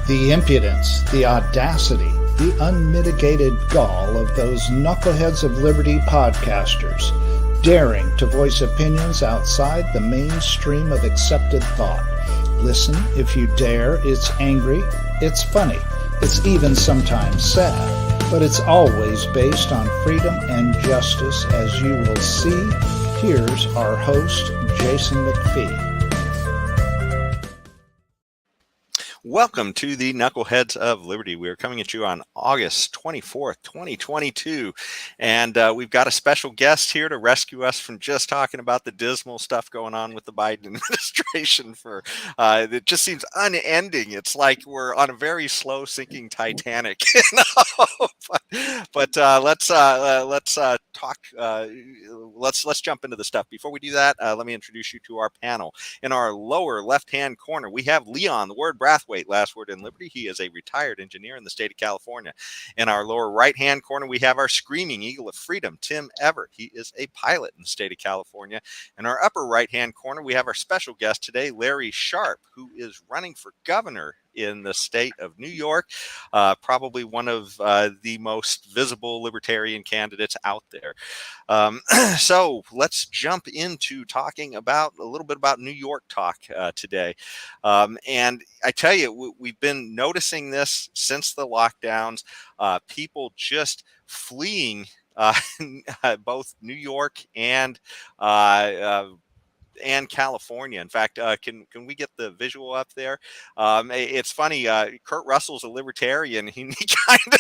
The impudence, the audacity, the unmitigated gall of those Knuckleheads of Liberty podcasters, daring to voice opinions outside the mainstream of accepted thought. Listen if you dare. It's angry, it's funny, it's even sometimes sad, but it's always based on freedom and justice, as you will see. Here's our host, Jason McPhee. Welcome to the Knuckleheads of Liberty. We are coming at you on August 24th, 2022, and we've got a special guest here to rescue us from just talking about the dismal stuff going on with the Biden administration. It just seems unending. It's like we're on a very slow sinking Titanic. But let's talk. Let's jump into the stuff. Before we do that, let me introduce you to our panel. In our lower left-hand corner, we have Leon, the word Brathwaite. Last word in Liberty. He is a retired engineer in the state of California. In our lower right-hand corner, we have our screaming eagle of freedom, Tim Everett. He is a pilot in the state of California. In our upper right-hand corner, we have our special guest today, Larry Sharpe, who is running for governor in the state of New York, probably one of the most visible libertarian candidates out there. So let's jump into talking about a little bit about New York talk today. And I tell you, we've been noticing this since the lockdowns, people just fleeing both New York and California. In fact, can we get the visual up there? It's funny. Kurt Russell's a libertarian. He kind of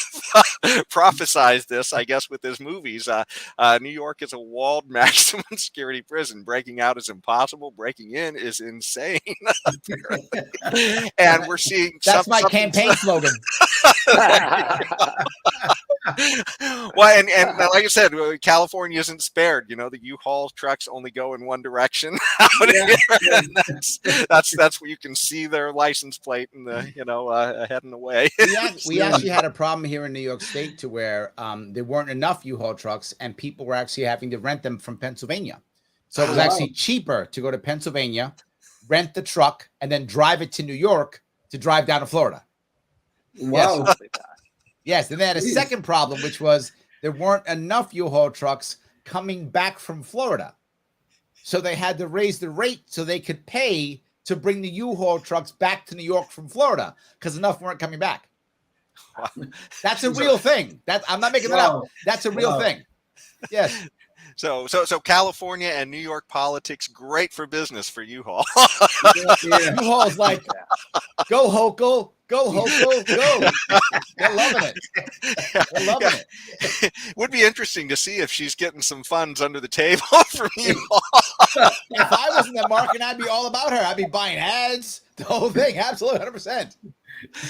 prophesized this, I guess, with his movies. New York is a walled maximum security prison. Breaking out is impossible. Breaking in is insane. And we're seeing that's my campaign slogan. Well, and like I said, California isn't spared. You know, the U-Haul trucks only go in one direction. That's where you can see their license plate and the heading away. We actually had a problem here in New York State to where there weren't enough U-Haul trucks and people were actually having to rent them from Pennsylvania. So it was actually cheaper to go to Pennsylvania, rent the truck, and then drive it to New York to drive down to Florida. Wow. Yes, and they had a second problem, which was there weren't enough U-Haul trucks coming back from Florida. So they had to raise the rate so they could pay to bring the U-Haul trucks back to New York from Florida because enough weren't coming back. Wow. That's a real thing. I'm not making that up. That's a real thing. Yes. So California and New York politics, great for business for U-Haul. U-Haul's like, go Hochul. Go, Hochul, go. They're loving it. They're loving it. Would be interesting to see if she's getting some funds under the table from you. If I was in the market, I'd be all about her. I'd be buying ads, the whole thing. Absolutely, 100%.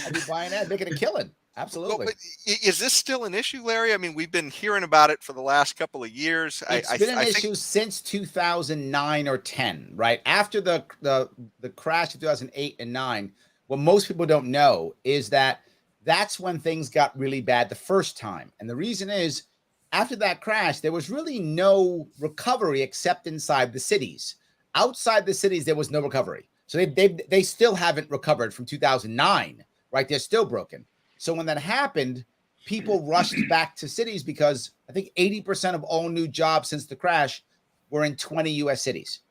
I'd be buying ads, making a killing. Absolutely. Well, but is this still an issue, Larry? I mean, we've been hearing about it for the last couple of years. It's been an issue since 2009 or 10, right? After the crash of 2008 and 9, what most people don't know is that that's when things got really bad the first time. And the reason is, after that crash, there was really no recovery except inside the cities. Outside the cities, there was no recovery. So they still haven't recovered from 2009, right? They're still broken. So when that happened, people rushed back to cities because I think 80% of all new jobs since the crash were in 20 U.S. cities.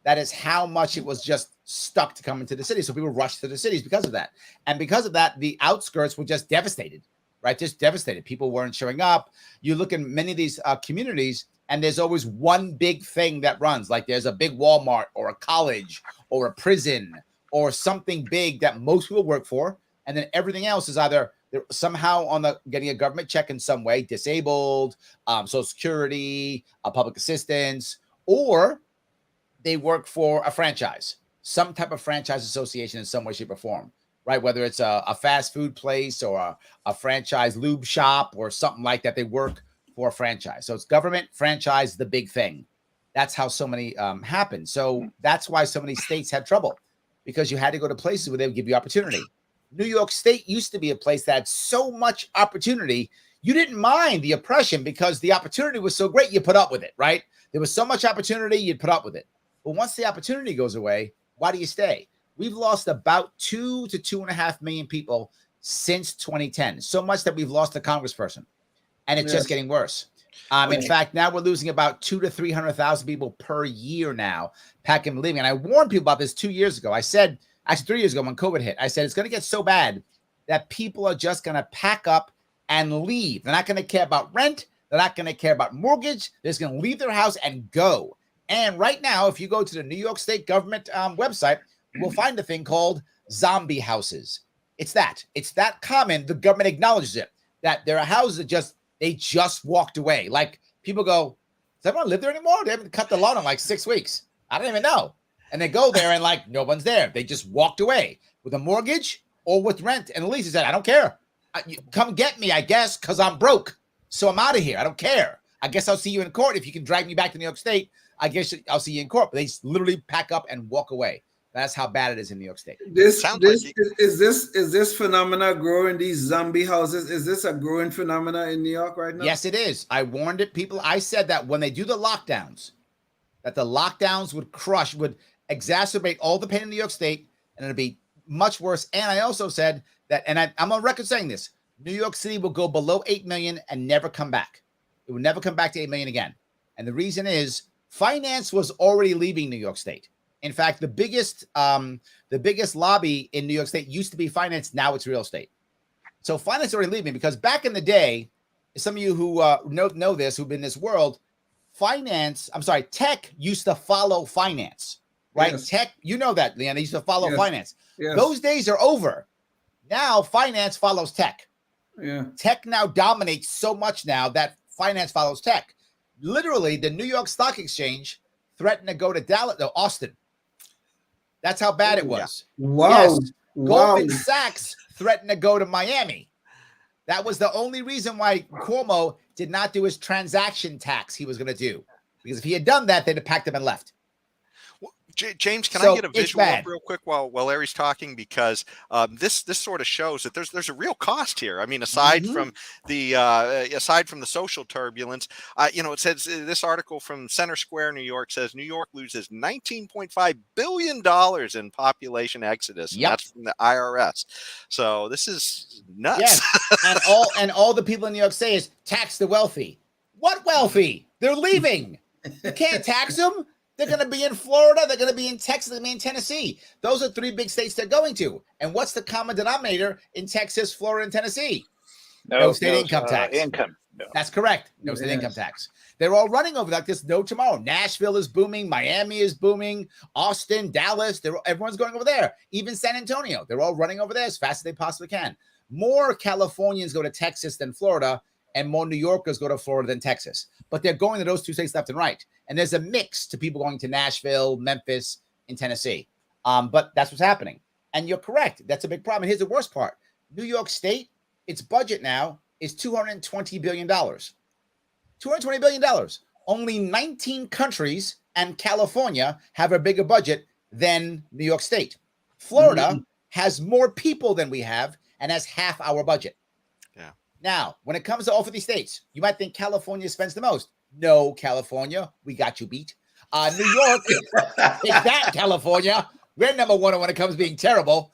That is how much it was just stuck to come into the city. So people rushed to the cities because of that. And because of that, the outskirts were just devastated, right? Just devastated. People weren't showing up. You look in many of these communities, and there's always one big thing that runs. Like there's a big Walmart or a college or a prison or something big that most people work for. And then everything else is either they're somehow getting a government check in some way, disabled, Social Security, public assistance, or they work for a franchise, some type of franchise association in some way, shape, or form, right? Whether it's a fast food place or a franchise lube shop or something like that, they work for a franchise. So it's government, franchise, the big thing. That's how so many happen. So that's why so many states had trouble, because you had to go to places where they would give you opportunity. New York State used to be a place that had so much opportunity, you didn't mind the oppression because the opportunity was so great, you put up with it, right? There was so much opportunity, you'd put up with it. But once the opportunity goes away, why do you stay? we've lost about 2 to 2.5 million people since 2010. So much that we've lost a congressperson, and it's just getting worse. In fact, now we're losing about 200,000 to 300,000 people per year now, packing and leaving. And I warned people about this 2 years ago. I said, actually 3 years ago when COVID hit, I said it's going to get so bad that people are just going to pack up and leave. They're not going to care about rent. They're not going to care about mortgage. They're just going to leave their house and go. And right now, if you go to the New York State government website, you will find a thing called zombie houses. It's that common. The government acknowledges it, that there are houses that they just walked away. Like people go, does everyone live there anymore? They haven't cut the lawn in like 6 weeks. I don't even know. And they go there and like no one's there. They just walked away with a mortgage or with rent. And the lease said, I don't care. Come get me, I guess, because I'm broke. So I'm out of here. I don't care. I guess I'll see you in court. If you can drag me back to New York State, I guess I'll see you in court. But they literally pack up and walk away. That's how bad it is in New York State. Is this phenomena growing? These zombie houses, is this a growing phenomena in New York right now? Yes, it is. I warned it, people. I said that when they do the lockdowns, that the lockdowns would exacerbate all the pain in New York State, and it'd be much worse. And I also said that, and I'm on record saying this, New York City will go below 8 million and never come back. It will never come back to 8 million again. And the reason is finance was already leaving New York State. In fact, the biggest lobby in New York State used to be finance. Now it's real estate. So finance is already leaving because back in the day, some of you who know this, who've been in this world, tech used to follow finance, right? Yes. Tech, you know that, Leon, they used to follow finance. Yes. Those days are over. Now finance follows tech. Yeah. Tech now dominates so much now that finance follows tech. Literally, the New York Stock Exchange threatened to go to Austin. That's how bad it was. Wow. Yes. Goldman Sachs threatened to go to Miami. That was the only reason why Cuomo did not do his transaction tax he was going to do. Because if he had done that, they'd have packed him and left. James, can I get a visual up real quick while Larry's talking? Because this sort of shows that there's a real cost here. I mean, aside from the social turbulence, it says this article from Center Square, New York says New York loses $19.5 billion in population exodus. Yep. That's from the IRS. So this is nuts. Yes. and all the people in New York say is tax the wealthy. What wealthy? They're leaving. You can't tax them. They're going to be in Florida. They're going to be in Texas. They're going to be in Tennessee. Those are 3 big states they're going to. And what's the common denominator in Texas, Florida, and Tennessee? No state income tax. No. That's correct. No state income tax. They're all running over like this. No tomorrow. Nashville is booming. Miami is booming. Austin, Dallas. Everyone's going over there. Even San Antonio. They're all running over there as fast as they possibly can. More Californians go to Texas than Florida, and more New Yorkers go to Florida than Texas. But they're going to those 2 states left and right. And there's a mix to people going to Nashville, Memphis, and Tennessee. But that's what's happening. And you're correct. That's a big problem. And here's the worst part. New York State, its budget now is $220 billion. $220 billion. Only 19 countries and California have a bigger budget than New York State. Florida has more people than we have and has half our budget. Yeah. Now, when it comes to all 50 states, you might think California spends the most. No, California, we got you beat. New York, take that, California. We're number 1 when it comes to being terrible.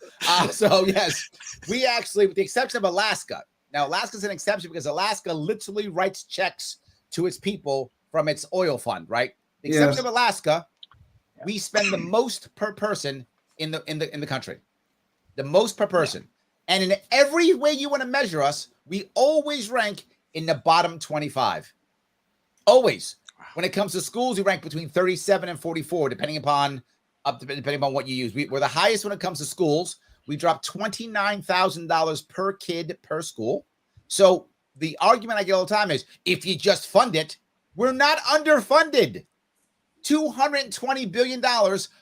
So, yes, we actually, with the exception of Alaska. Now, Alaska's an exception because Alaska literally writes checks to its people from its oil fund, right? The exception of Alaska, we spend the most per person in the country. The most per person. And in every way you want to measure us, we always rank in the bottom 25. Always. When it comes to schools, we rank between 37 and 44, depending upon what you use. We're the highest when it comes to schools. We drop $29,000 per kid per school. So the argument I get all the time is, if you just fund it, we're not underfunded. $220 billion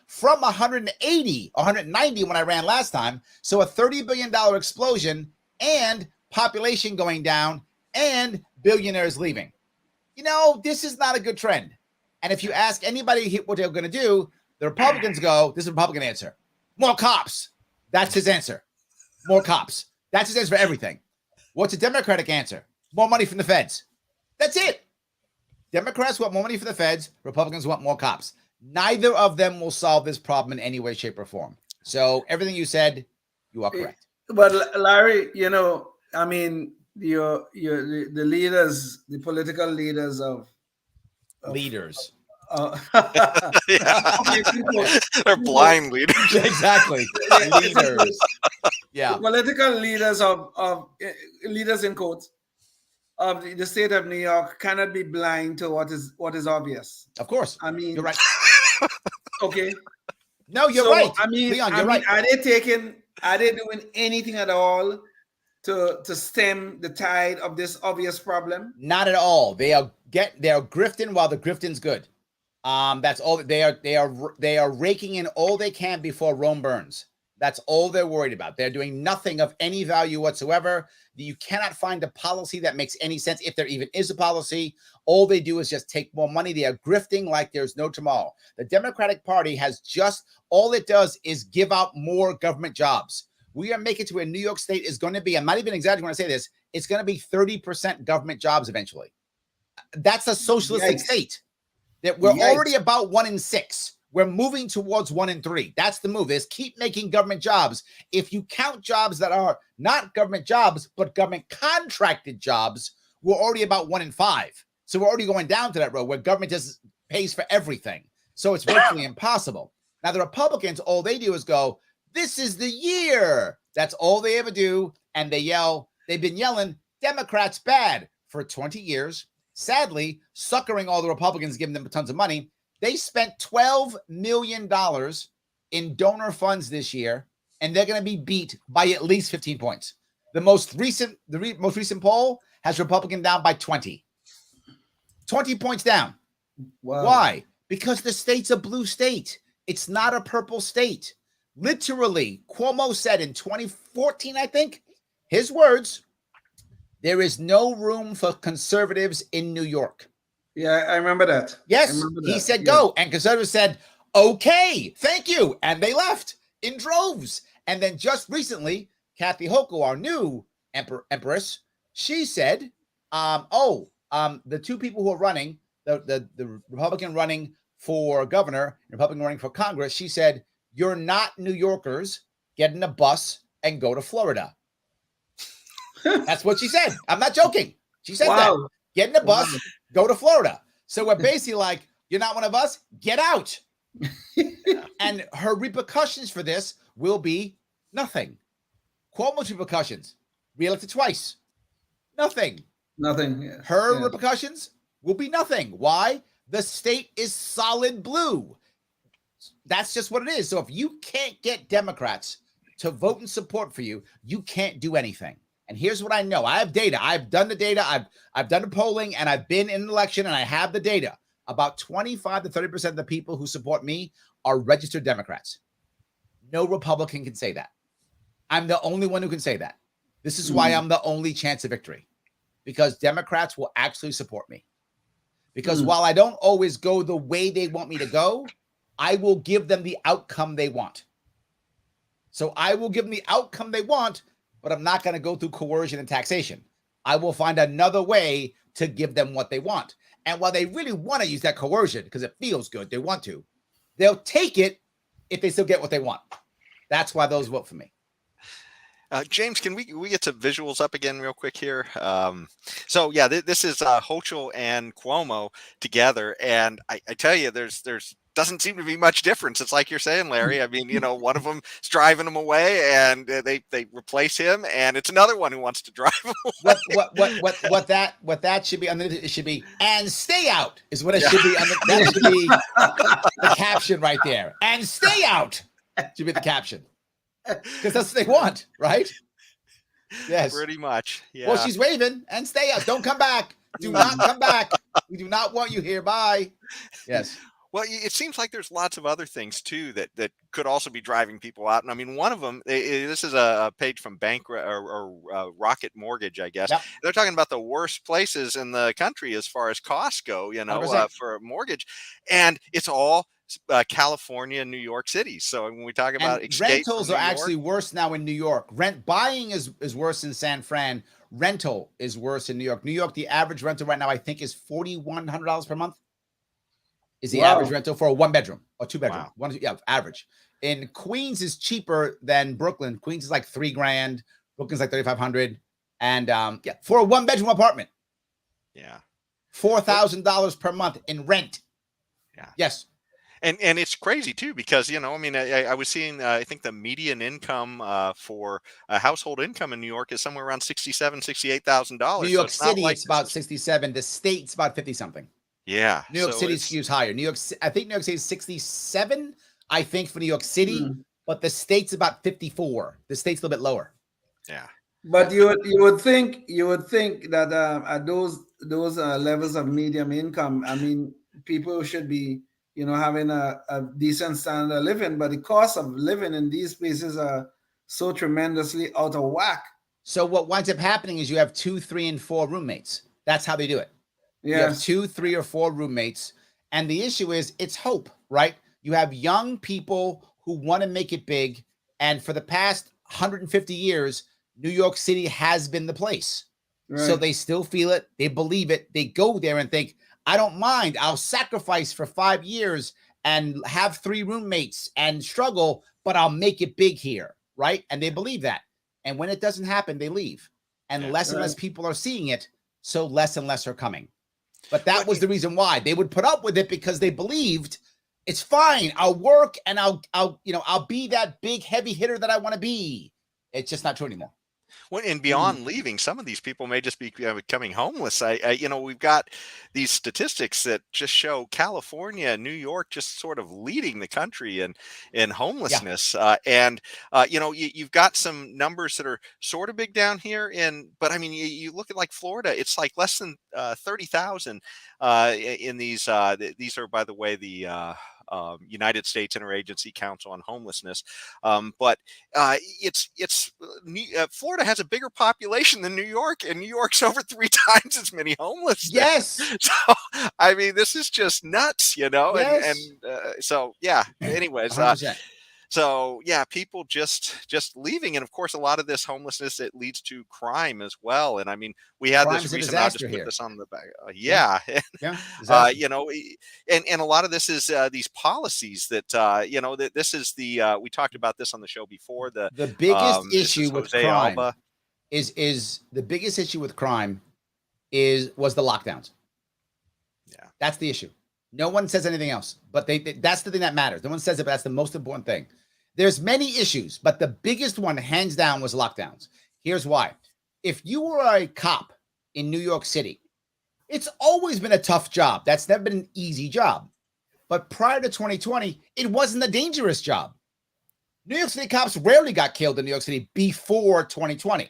from 190 when I ran last time. So a $30 billion explosion and population going down and billionaires leaving. This is not a good trend. And if you ask anybody what they're going to do, the Republicans go, this is a Republican answer. More cops. That's his answer. More cops. That's his answer for everything. What's a Democratic answer? More money from the feds. That's it. Democrats want more money for the feds. Republicans want more cops. Neither of them will solve this problem in any way, shape, or form. So everything you said, you are correct. But Larry, I mean, the leaders, the political leaders of Leaders. Yeah. okay, They're blind leaders. Exactly. Leaders. Yeah. the political leaders of leaders in quotes of the state of New York cannot be blind to what is obvious. Of course. I mean, You're right. okay. No, you're So, right. I mean, Leon, you're right. are they doing anything at all to stem the tide of this obvious problem? Not at all. They are grifting while the grifting's good. That's all they are raking in all they can before Rome burns. That's all they're worried about. They're doing nothing of any value whatsoever. You cannot find a policy that makes any sense, if there even is a policy. All they do is just take more money. They are grifting like there's no tomorrow. The Democratic Party has just, all it does is give out more government jobs. We are making to where New York State is going to be, I'm not even exaggerating when I say this, it's going to be 30% government jobs eventually. That's a socialistic state. That we're already about 1 in 6. We're moving towards 1 in 3. That's the move, is keep making government jobs. If you count jobs that are not government jobs, but government contracted jobs, we're already about 1 in 5. So we're already going down to that road where government just pays for everything. So it's virtually impossible. Now, the Republicans, all they do is go, this is the year. That's all they ever do. And they yell, they've been yelling, Democrats bad for 20 years. Sadly, suckering all the Republicans, giving them tons of money. They spent $12 million in donor funds this year, and they're going to be beat by at least 15 points. The most recent poll has Republican down by 20. 20 points down. Wow. Why? Because the state's a blue state. It's not a purple state. Literally, Cuomo said in 2014, I think, his words, there is no room for conservatives in New York. Yeah, I remember that. Yes, he said go. And conservatives said, okay, thank you. And they left in droves. And then just recently, Kathy Hochul, our new empress, she said, the two people who are running, the Republican running for governor, Republican running for Congress, she said, you're not New Yorkers, get in a bus and go to Florida. That's what she said. I'm not joking. She said that. Get in a bus, go to Florida. So we're basically like, you're not one of us, get out. And her repercussions for this will be nothing. Cuomo's repercussions, reelected twice. Nothing. Nothing. Yeah. Her repercussions will be nothing. Why? The state is solid blue. That's just what it is. So if you can't get Democrats to vote and support for you, you can't do anything. And here's what I know. I have data. I've done the data. I've done the polling, and I've been in an election, and I have the data. About 25 to 30% of the people who support me are registered Democrats. No Republican can say that. I'm the only one who can say that. This is why I'm the only chance of victory, because Democrats will actually support me. Because while I don't always go the way they want me to go, I will give them the outcome they want. So I will give them the outcome they want, but I'm not going to go through coercion and taxation. I will find another way to give them what they want. And while they really want to use that coercion because it feels good, they want to, they'll take it if they still get what they want. That's why those vote for me. James, can we get some visuals up again real quick here? So yeah, this is Hochul and Cuomo together, and I tell you, there's doesn't seem to be much difference. It's like you're saying, Larry. I mean, one of them is driving him away, and they replace him, and it's another one who wants to drive him away. What that should be underneath, it should be, and stay out is what it should be. That should be the caption right there. And stay out should be the caption. Because that's what they want, right? Yes. Pretty much. Yeah. Well, she's waving, and stay out. Don't come back. Do not come back. We do not want you here. Bye. Yes. Well, it seems like there's lots of other things too that could also be driving people out. And I mean, one of them, this is a page from Rocket Mortgage, I guess. Yep. They're talking about the worst places in the country as far as costs go, for a mortgage, and it's all California and New York City. So when we talk about rentals are actually worse now in New York. Buying is worse in San Fran. Rental is worse in New York. New York, the average rental right now, I think, is $4,100 per month. is the average rental for a 1-bedroom or 2-bedroom. Wow. Average. In Queens is cheaper than Brooklyn. Queens is like $3,000. Brooklyn's like 3,500. And for a 1-bedroom apartment. Yeah. $4,000 per month in rent. Yeah. Yes. And it's crazy too, because, you know, I mean, I was seeing, I think the median income for a household income in New York is somewhere around $68,000. New York City, it's about 67. The state's about 50 something. Yeah. New York City skews higher. I think New York City is 67, I think, for New York City, but the state's about 54. The state's a little bit lower. Yeah. But you would think that at those levels of medium income, I mean, people should be, you know, having a decent standard of living, but the cost of living in these places are so tremendously out of whack. So what winds up happening is you have 2, 3, and 4 roommates. That's how they do it. Yeah. You have 2, 3, or 4 roommates. And the issue is it's hope, right? You have young people who want to make it big. And for the past 150 years, New York City has been the place. Right. So they still feel it. They believe it. They go there and think, I don't mind. I'll sacrifice for 5 years and have 3 roommates and struggle, but I'll make it big here, right? And they believe that. And when it doesn't happen, they leave. And less and less people are seeing it, so less and less are coming. But that was the reason why they would put up with it, because they believed it's fine. I'll work and I'll be that big heavy hitter that I want to be. It's just not true anymore. Well, and beyond leaving, some of these people may just be becoming homeless. We've got these statistics that just show California and New York just sort of leading the country in homelessness. You've got some numbers that are sort of big down here. But I mean, you look at like Florida, it's like less than 30,000 in these. These are, by the way, the United States Interagency Council on Homelessness. But Florida has a bigger population than New York, and New York's over 3 times as many homeless. Yes. So, I mean, this is just nuts, you know? Yes. So, yeah, anyways, 100%. So yeah, people just leaving, and of course, a lot of this homelessness, it leads to crime as well. And I mean, we had this recent. I'll just put this on the back. And a lot of this is these policies that that this is the we talked about this on the show before. The biggest issue with crime is the biggest issue with crime was the lockdowns. Yeah, that's the issue. No one says anything else, but that's the thing that matters. No one says it, but that's the most important thing. There's many issues, but the biggest one, hands down, was lockdowns. Here's why. If you were a cop in New York City, it's always been a tough job. That's never been an easy job. But prior to 2020, it wasn't a dangerous job. New York City cops rarely got killed in New York City before 2020.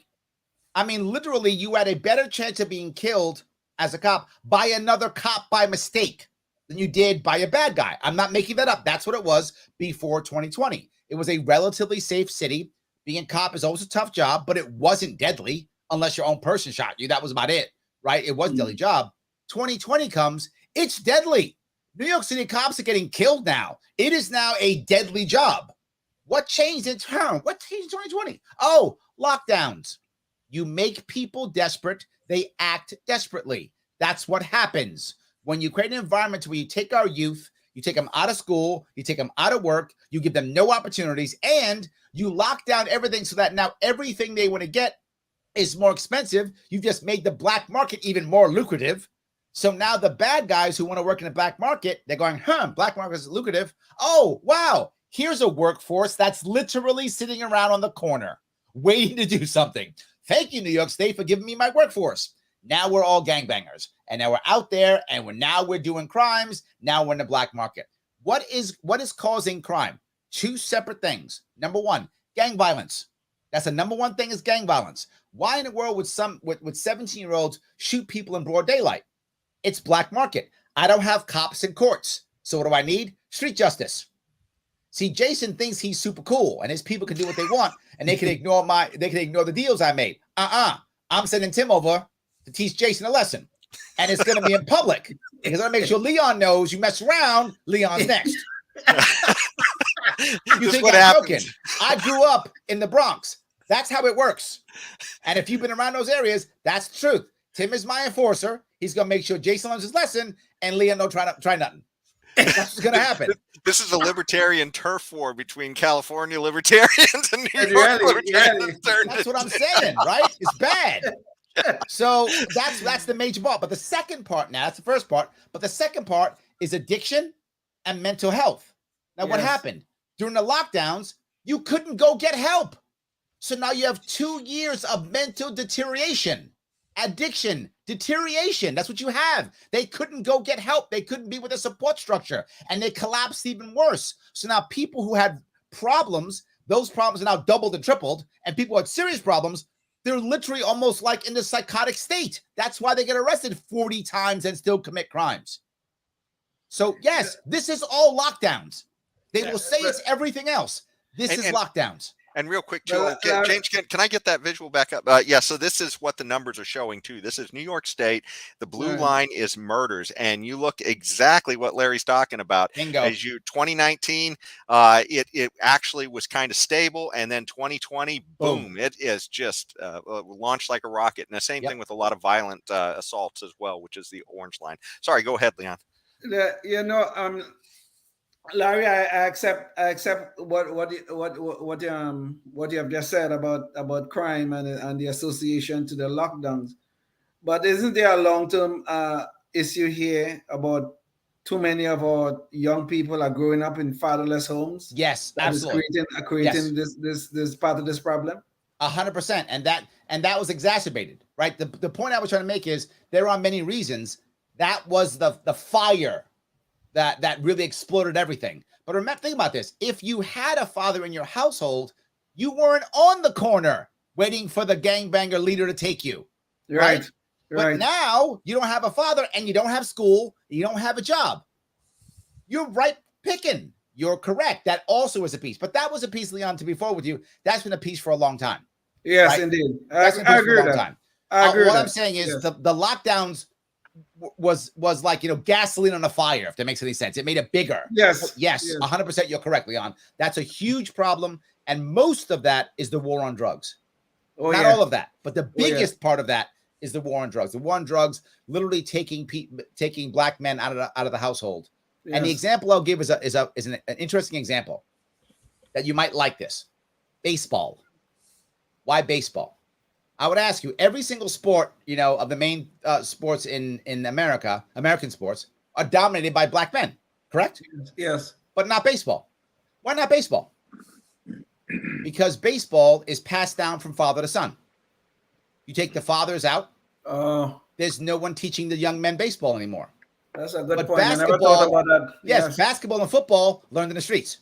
I mean, literally, you had a better chance of being killed as a cop by another cop by mistake than you did by a bad guy. I'm not making that up. That's what it was before 2020. It was a relatively safe city. Being a cop is always a tough job, but it wasn't deadly unless your own person shot you. That was about it, right? It was a deadly job. 2020 comes, it's deadly. New York City cops are getting killed now. It is now a deadly job. What changed in turn? What changed in 2020? Oh, lockdowns. You make people desperate. They act desperately. That's what happens. When you create an environment where you take our youth, you take them out of school, you take them out of work, you give them no opportunities, and you lock down everything so that now everything they want to get is more expensive. You've just made the black market even more lucrative. So now the bad guys who want to work in the black market, they're going, black market is lucrative. Oh, wow. Here's a workforce that's literally sitting around on the corner waiting to do something. Thank you, New York State, for giving me my workforce. Now we're all gangbangers, and now we're out there, and we're doing crimes. Now we're in the black market. What is causing crime? 2 separate things. Number 1, gang violence. That's the number 1 thing, is gang violence. Why in the world would 17-year-olds shoot people in broad daylight? It's black market. I don't have cops in courts, so what do I need? Street justice. See, Jason thinks he's super cool, and his people can do what they want, and they can ignore the deals I made. I'm sending Tim over to teach Jason a lesson, and it's going to be in public because I make sure Leon knows you mess around, Leon's next. You think I'm joking? I grew up in the Bronx. That's how it works. And if you've been around those areas, that's the truth. Tim is my enforcer. He's going to make sure Jason learns his lesson, and Leon don't try nothing. That's what's going to happen. This is a libertarian turf war between California libertarians and New York Really, libertarians. really. That's what I'm saying, right? It's bad. So that's the major part. But the second part now, that's the first part. But the second part is addiction and mental health. Now, what Yes. happened? During the lockdowns, you couldn't go get help. So now you have 2 years of mental deterioration, addiction, deterioration. That's what you have. They couldn't go get help. They couldn't be with a support structure, and they collapsed even worse. So now people who had problems, those problems are now doubled and tripled, and people who had serious problems, they're literally almost like in the psychotic state. That's why they get arrested 40 times and still commit crimes. So yes, this is all lockdowns. They will say it's everything else. This is lockdowns. And real quick, Joe, Well, James, can I get that visual back up? Yeah, so this is what the numbers are showing too. This is New York State. The blue line is murders, and you look exactly what Larry's talking about. Bingo. As 2019, it actually was kind of stable, and then 2020, boom, it is just launched like a rocket. And the same thing with a lot of violent assaults as well, which is the orange line. Sorry, go ahead, Leon. Larry, I accept what you have just said about crime and the association to the lockdowns. But isn't there a long-term issue here about too many of our young people are growing up in fatherless homes? Yes, that absolutely. Is creating this part of this problem. 100%, and that was exacerbated, right? The point I was trying to make is there are many reasons. That was the fire that really exploded everything. But remember, think about this. If you had a father in your household, you weren't on the corner waiting for the gangbanger leader to take you. Right. But now you don't have a father and you don't have school. You don't have a job. You're right picking. You're correct. That also is a piece. But that was a piece, Leon, to be forward with you. That's been a piece for a long time. Yes, right? indeed. I agree with that. What I'm saying is the lockdowns was like, gasoline on a fire, if that makes any sense. It made it bigger. Yes. 100% you're correct, Leon. That's a huge problem, and most of that is the war on drugs. Not all of that, but the biggest part of that is the war on drugs. The war on drugs literally taking black men out of the household. Yes. And the example I'll give is an interesting example that you might like this. Baseball. Why baseball? I would ask you, every single sport, of the main sports in America, American sports, are dominated by black men, correct? Yes. But not baseball. Why not baseball? Because baseball is passed down from father to son. You take the fathers out, there's no one teaching the young men baseball anymore. That's a good point. Basketball, I never thought about that. Yes, basketball and football learned in the streets.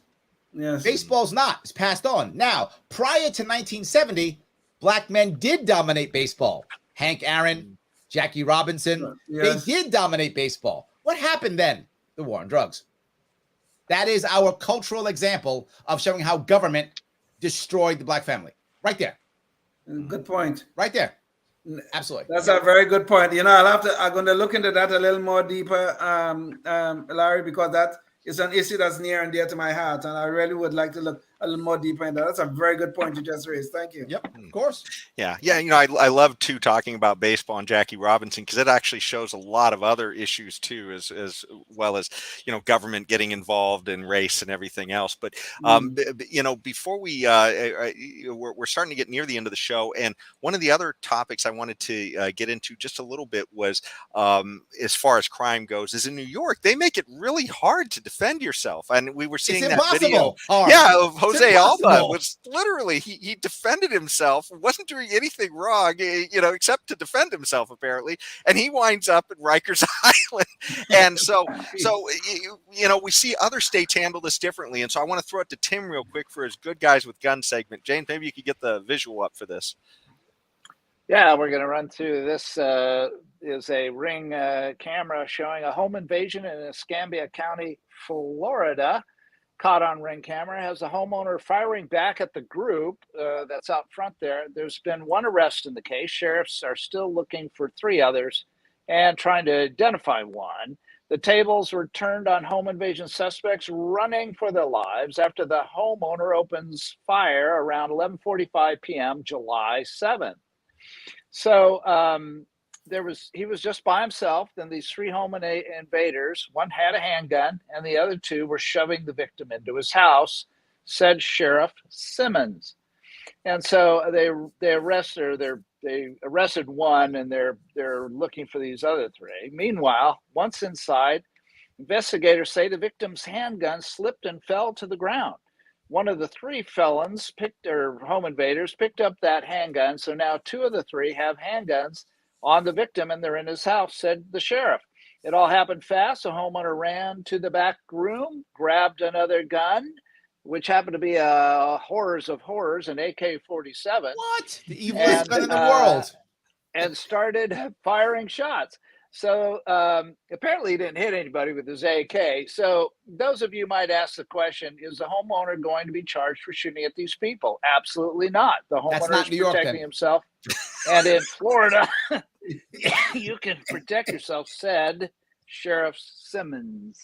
Yes. Baseball's not. It's passed on. Now, prior to 1970, black men did dominate baseball. Hank Aaron, Jackie Robinson, they did dominate baseball. What happened then? The war on drugs. That is our cultural example of showing how government destroyed the black family. Right there. Good point. Right there. Absolutely. That's a very good point. I'm going to look into that a little more deeper, Larry, because that is an issue that's near and dear to my heart, and I really would like to look a little more deeper into that. That's a very good point you just raised. Thank you. Yep, of course. Yeah. I love too talking about baseball and Jackie Robinson, because it actually shows a lot of other issues too, as well as government getting involved in race and everything else. But before we're starting to get near the end of the show, and one of the other topics I wanted to get into just a little bit was as far as crime goes, is in New York they make it really hard to defend yourself, and we were seeing that video. Of Jose Alba was literally he defended himself, wasn't doing anything wrong, except to defend himself apparently, and he winds up at Rikers Island. And so we see other states handle this differently, and so I want to throw it to Tim real quick for his Good Guys with Guns segment. James, maybe you could get the visual up for this. Yeah, we're going to run through this. Is a Ring camera showing a home invasion in Escambia County, Florida. Caught on Ring camera, has the homeowner firing back at the group that's out front there. There's been one arrest in the case. Sheriffs are still looking for 3 others and trying to identify one. The tables were turned on home invasion suspects running for their lives after the homeowner opens fire around 11:45 p.m. July 7th. So he was just by himself. Then these three home invaders, one had a handgun, and the other two were shoving the victim into his house, said Sheriff Simmons. And so they arrested one, and they're looking for these other three. Meanwhile, once inside, investigators say the victim's handgun slipped and fell to the ground. One of the three felons home invaders picked up that handgun. So now two of the three have handguns on the victim, and they're in his house, said the sheriff. It all happened fast. The homeowner ran to the back room, grabbed another gun, which happened to be horrors of horrors, an AK-47. What? The evilest gun in the world. And started firing shots. So apparently he didn't hit anybody with his AK. So those of you might ask the question, is the homeowner going to be charged for shooting at these people? Absolutely not. The homeowner is protecting himself. And in Florida, you can protect yourself, said Sheriff Simmons.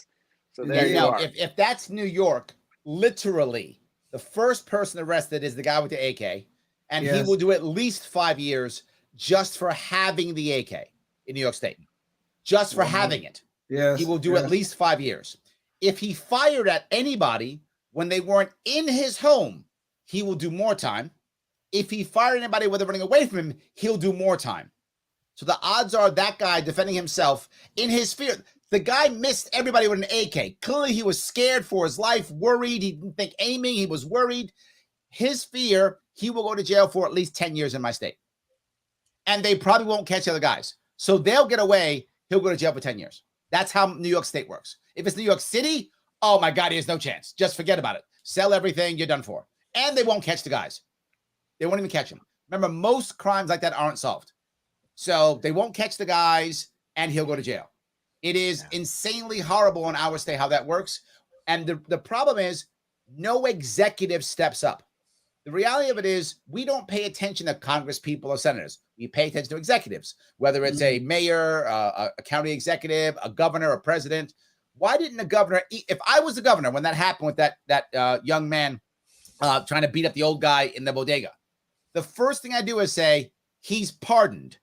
So there you are. If that's New York, literally, the first person arrested is the guy with the AK, and he will do at least 5 years just for having the AK in New York State. Just for having it. Yes. He will do at least 5 years. If he fired at anybody when they weren't in his home, he will do more time. If he fired anybody when they're running away from him, he'll do more time. So the odds are that guy defending himself in his fear. The guy missed everybody with an AK. Clearly, he was scared for his life, worried. He didn't think aiming. He was worried. His fear, he will go to jail for at least 10 years in my state. And they probably won't catch the other guys. So they'll get away. He'll go to jail for 10 years. That's how New York State works. If it's New York City, oh my God, he has no chance. Just forget about it. Sell everything. You're done for. And they won't catch the guys. They won't even catch them. Remember, most crimes like that aren't solved. So they won't catch the guys, and he'll go to jail. It is insanely horrible in our state how that works. And the problem is no executive steps up. The reality of it is we don't pay attention to Congress people or senators. We pay attention to executives, whether it's a mayor, a county executive, a governor, a president. Why didn't the governor, if I was the governor when that happened with that young man trying to beat up the old guy in the bodega, the first thing I do is say, he's pardoned.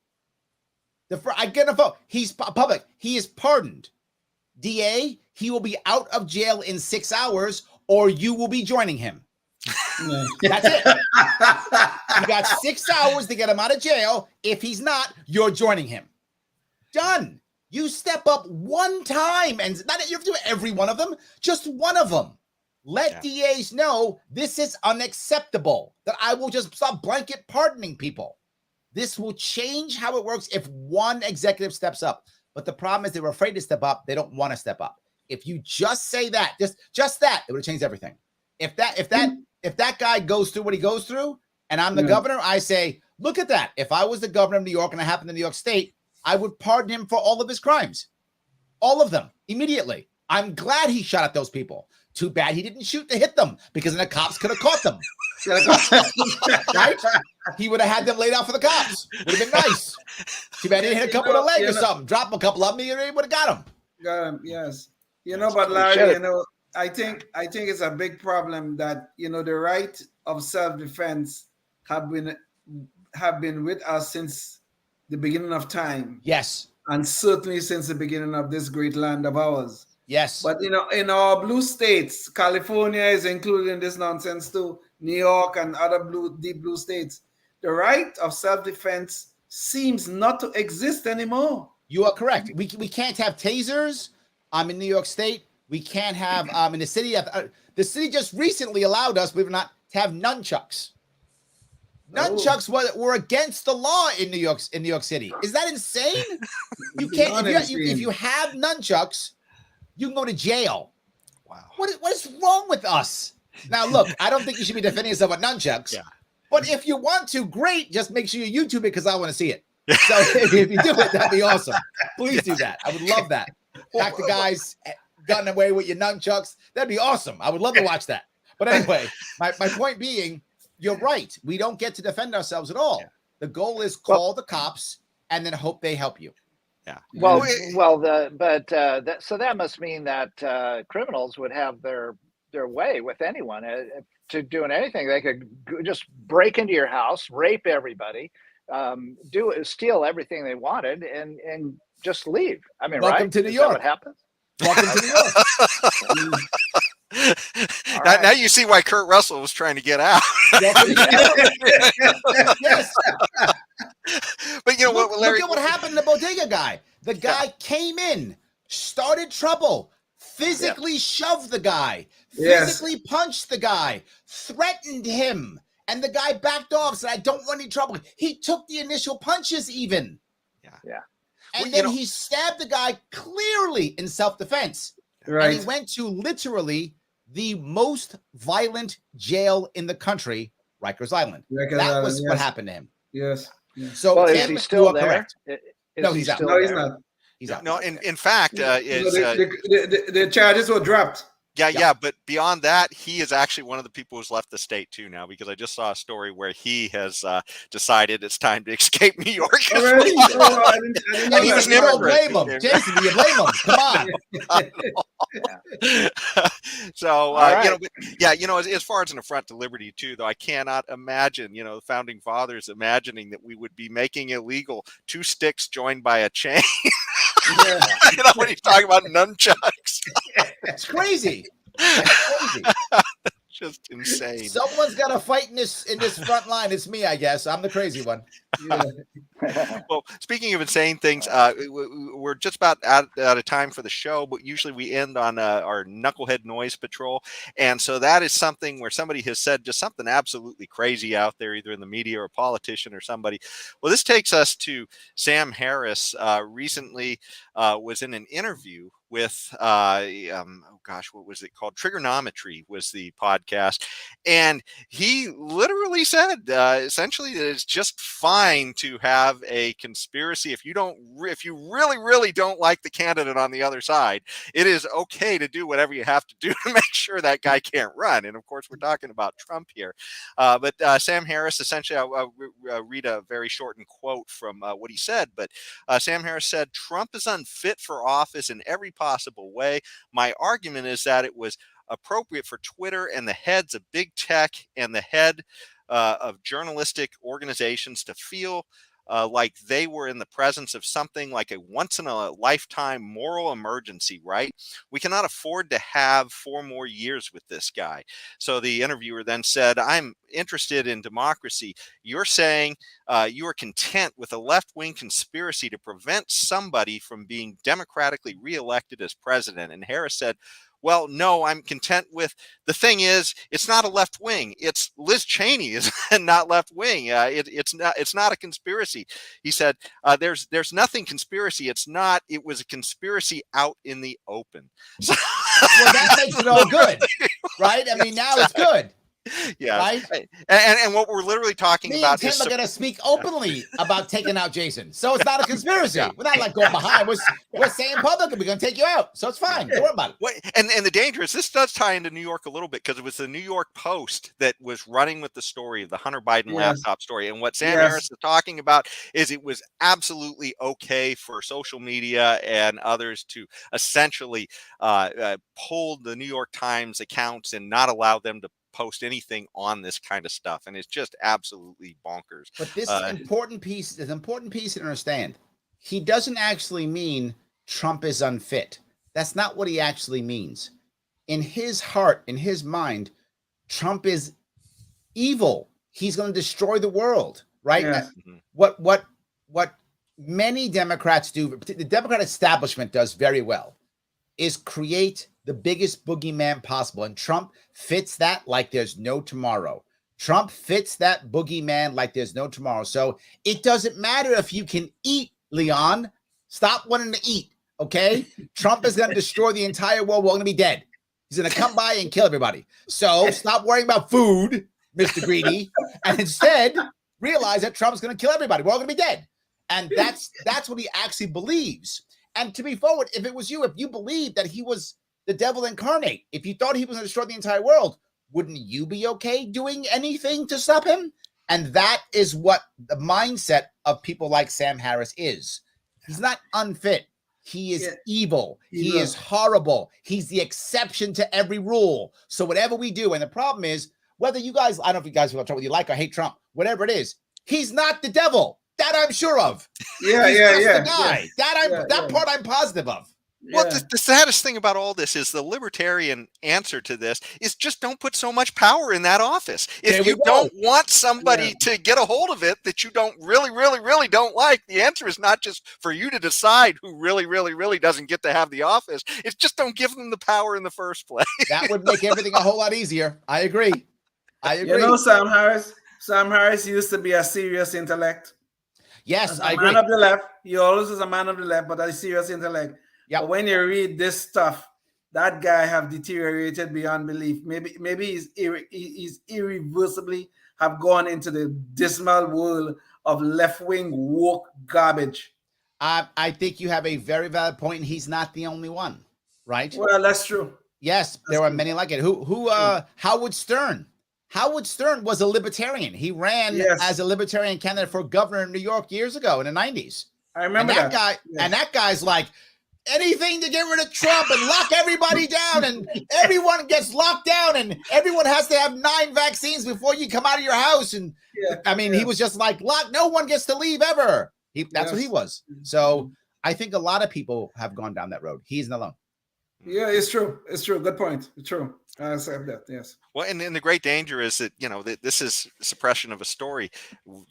I get a vote. He's public. He is pardoned. DA, he will be out of jail in 6 hours, or you will be joining him. That's it. You got 6 hours to get him out of jail. If he's not, you're joining him. Done. You step up one time, and not you have to do every one of them, just one of them. Let DAs know this is unacceptable, that I will just stop blanket pardoning people. This will change how it works if one executive steps up. But the problem is they're afraid to step up. They don't want to step up. If you just say that, just that, it would have changed everything. If that guy goes through what he goes through, and I'm the governor, I say, look at that. If I was the governor of New York and it happened in New York State, I would pardon him for all of his crimes. All of them, immediately. I'm glad he shot at those people. Too bad he didn't shoot to hit them, because then the cops could have caught them. Right? He would have had them laid out for the cops. Would have been nice. Too bad he didn't hit a couple of the leg or something. Drop a couple of them, he would have got them. Got him, yes. But Larry, I think it's a big problem that, the right of self-defense have been with us since the beginning of time. Yes. And certainly since the beginning of this great land of ours. Yes. But, in our blue states, California is included in this nonsense too, New York and other deep blue states, the right of self-defense seems not to exist anymore. You are correct. We can't have tasers in New York State. We can't have in the city. The city just recently allowed us, believe it or not, to have nunchucks. Nunchucks were against the law in New York City. Is that insane? You can't. If you have nunchucks, you can go to jail. Wow. What is wrong with us? Now, look, I don't think you should be defending yourself with nunchucks. Yeah. But if you want to, great. Just make sure you YouTube it, because I want to see it. So if you do it, that'd be awesome. Please do that. I would love that. Back to guys gotten away with your nunchucks. That'd be awesome. I would love to watch that. But anyway, my point being, you're right. We don't get to defend ourselves at all. Yeah. The goal is call the cops and then hope they help you. Yeah. So that must mean that criminals would have their way with anyone to doing anything. They could just break into your house, rape everybody, steal everything they wanted and just leave. I mean, Welcome right? to New Is York. that what happens? Welcome to New York. Now you see why Kurt Russell was trying to get out. Welcome to New York. Yes. But you know Look, what, Larry? look at what happened to the bodega guy. The guy came in, started trouble, physically shoved the guy, physically punched the guy, threatened him, and the guy backed off, said, I don't want any trouble. He took the initial punches even. Yeah. And Well, then he stabbed the guy clearly in self-defense. Right. And he went to literally the most violent jail in the country, Rikers Island. That was what happened to him. Yes. So Well, Tim, is he still there? correct. No, He's he's out. still No, he's there? not. He's out. No, in fact, The charges were dropped. yeah, but beyond that, he is actually one of the people who's left the state too now, because I just saw a story where he has decided it's time to escape New York. Already? Oh, I didn't And he know was that. never Don't blame him. Jason, do you blame him? Come on. So, right. as far as an affront to liberty too, though, I cannot imagine, the founding fathers imagining that we would be making illegal 2 sticks joined by a chain. When he's talking about nunchucks. It's crazy. It's crazy. Just insane. Someone's got to fight in this front line. It's me, I guess. I'm the crazy one. Well, speaking of insane things, we're just about out of time for the show, but usually we end on our Knucklehead Noise Patrol. And so that is something where somebody has said just something absolutely crazy out there, either in the media or a politician or somebody. Well, this takes us to Sam Harris. Recently was in an interview with, what was it called? Trigonometry was the podcast. And he literally said, essentially, that it's just fine to have a conspiracy. If you really, really don't like the candidate on the other side, it is okay to do whatever you have to do to make sure that guy can't run. And of course, we're talking about Trump here. But Sam Harris, essentially, I'll read a very shortened quote from what he said. But Sam Harris said, Trump is unfit for office in every possible way. My argument is that it was appropriate for Twitter and the heads of big tech and the head of journalistic organizations to feel like they were in the presence of something like a once-in-a-lifetime moral emergency, right? We cannot afford to have 4 more years with this guy. So the interviewer then said, I'm interested in democracy. You're saying you are content with a left-wing conspiracy to prevent somebody from being democratically reelected as president. And Harris said, well, no, I'm content with, the thing is, it's not a left wing. It's Liz Cheney is not left wing. It's not a conspiracy. He said, there's nothing conspiracy. It was a conspiracy out in the open. So, well, that makes it all good, right? I mean, now it's good. Yeah. Right? And what we're literally talking about is Tim are going to speak openly about taking out Jason. So it's not a conspiracy. We're not like going behind. We're saying publicly we're going to take you out. So it's fine. Don't worry about it. And the danger is this does tie into New York a little bit, because it was the New York Post that was running with the story of the Hunter Biden laptop story. And what Sam Harris is talking about is it was absolutely okay for social media and others to essentially pull the New York Times accounts and not allow them to post anything on this kind of stuff, and it's just absolutely bonkers. But this is an important piece to understand. He doesn't actually mean Trump is unfit. That's not what he actually means. In his heart, in his mind, Trump is evil. He's going to destroy the world, right? Yes. What many Democrats do, the Democrat establishment does very well, is create the biggest boogeyman possible. And Trump fits that like there's no tomorrow. Trump fits that boogeyman like there's no tomorrow. So it doesn't matter if you can eat, Leon. Stop wanting to eat, okay? Trump is going to destroy the entire world. We're going to be dead. He's going to come by and kill everybody. So stop worrying about food, Mr. Greedy, and instead realize that Trump's going to kill everybody. We're all going to be dead. And that's what he actually believes. And to be forward, if it was you, if you believed that he was the devil incarnate, if you thought he was going to destroy the entire world, wouldn't you be okay doing anything to stop him? And that is what the mindset of people like Sam Harris is. He's not unfit. He is evil. He is horrible. He's the exception to every rule. So whatever we do, and the problem is, whether you guys, I don't know if you guys will talk whether you like or hate Trump, whatever it is, he's not the devil. That I'm sure of. Yeah, He's yeah, just yeah. the guy. Yeah. That part I'm positive of. Well, Yeah. the saddest thing about all this is the libertarian answer to this is just don't put so much power in that office. There If we you go. don't want somebody to get a hold of it that you don't really don't like, the answer is not just for you to decide who really doesn't get to have the office. It's just don't give them the power in the first place. That would make everything a whole lot easier. I agree. You know, Sam Harris used to be a serious intellect. Yes, As I a agree. man of the left, he always is a man of the left, but a serious intellect. Yep. But when you read this stuff, that guy have deteriorated beyond belief. Maybe he's irreversibly have gone into the dismal world of left-wing woke garbage. I think you have a very valid point, and he's not the only one, right? Well, that's true. Yes, there are many like it. Howard Stern. Howard Stern was a libertarian. He ran as a libertarian candidate for governor in New York years ago in the 90s. I remember that guy. Yes. And that guy's like, anything to get rid of Trump and lock everybody down, and everyone gets locked down, and everyone has to have 9 vaccines before you come out of your house. And he was just like, no one gets to leave ever. That's what he was. So I think a lot of people have gone down that road. He's not alone. Yeah, it's true. It's true. Good point. It's true. I accept that. Yes. Well, and the great danger is that, this is suppression of a story.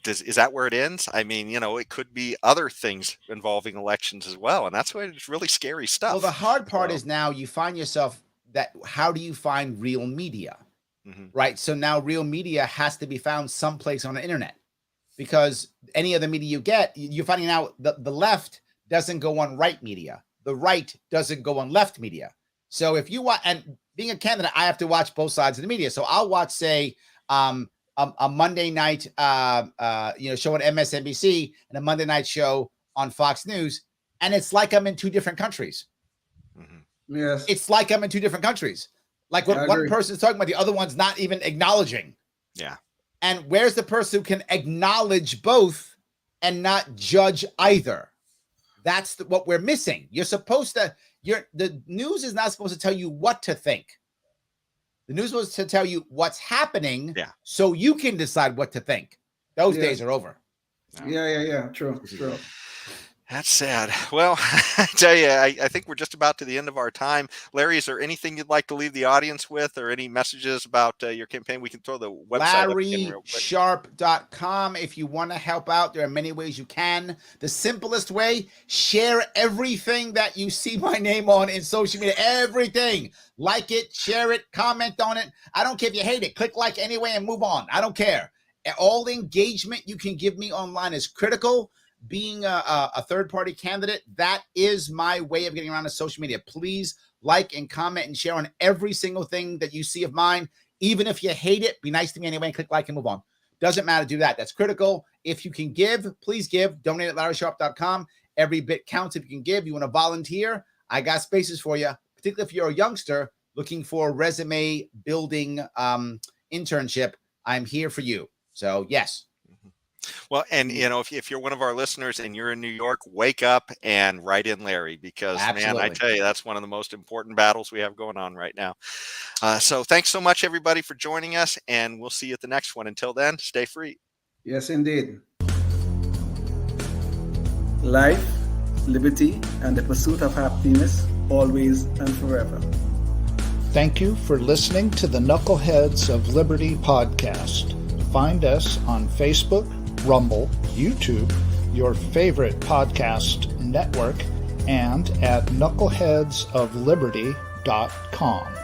Is that where it ends? I mean, it could be other things involving elections as well. And that's why it's really scary stuff. Well, the hard part is now you find yourself how do you find real media? Right. So now real media has to be found someplace on the internet, because any other media you get, you're finding out that the left doesn't go on right media. The right doesn't go on left media. So if you want, and being a candidate, I have to watch both sides of the media. So I'll watch, say, a Monday night, show on MSNBC and a Monday night show on Fox News, and it's like I'm in 2 different countries. Yes, it's like I'm in 2 different countries. Like what one person's talking about, the other one's not even acknowledging. Yeah. And where's the person who can acknowledge both and not judge either? That's what we're missing. You're supposed to. The news is not supposed to tell you what to think. The news was to tell you what's happening, so you can decide what to think. Those days are over. Yeah. True. That's sad. Well, I tell you, I think we're just about to the end of our time. Larry, is there anything you'd like to leave the audience with, or any messages about your campaign? We can throw the website LarrySharpe.com. If you want to help out, there are many ways you can. The simplest way, share everything that you see my name on in social media. Everything. Like it, share it, comment on it. I don't care if you hate it. Click like anyway and move on. I don't care. All the engagement you can give me online is critical. Being a third-party candidate, that is my way of getting around to social media. Please like and comment and share on every single thing that you see of mine. Even if you hate it, be nice to me anyway and click like and move on. Doesn't matter. Do that. That's critical. If you can give, please give. Donate at LarrySharpe.com. Every bit counts if you can give. You want to volunteer? I got spaces for you, particularly if you're a youngster looking for a resume building internship. I'm here for you. So, yes. Well, and if you're one of our listeners and you're in New York, wake up and write in Larry, because man, I tell you, that's one of the most important battles we have going on right now. So thanks so much, everybody, for joining us, and we'll see you at the next one. Until then, stay free. Yes, indeed. Life, liberty, and the pursuit of happiness, always and forever. Thank you for listening to the Knuckleheads of Liberty podcast. Find us on Facebook, Rumble, YouTube, your favorite podcast network, and at knuckleheadsofliberty.com.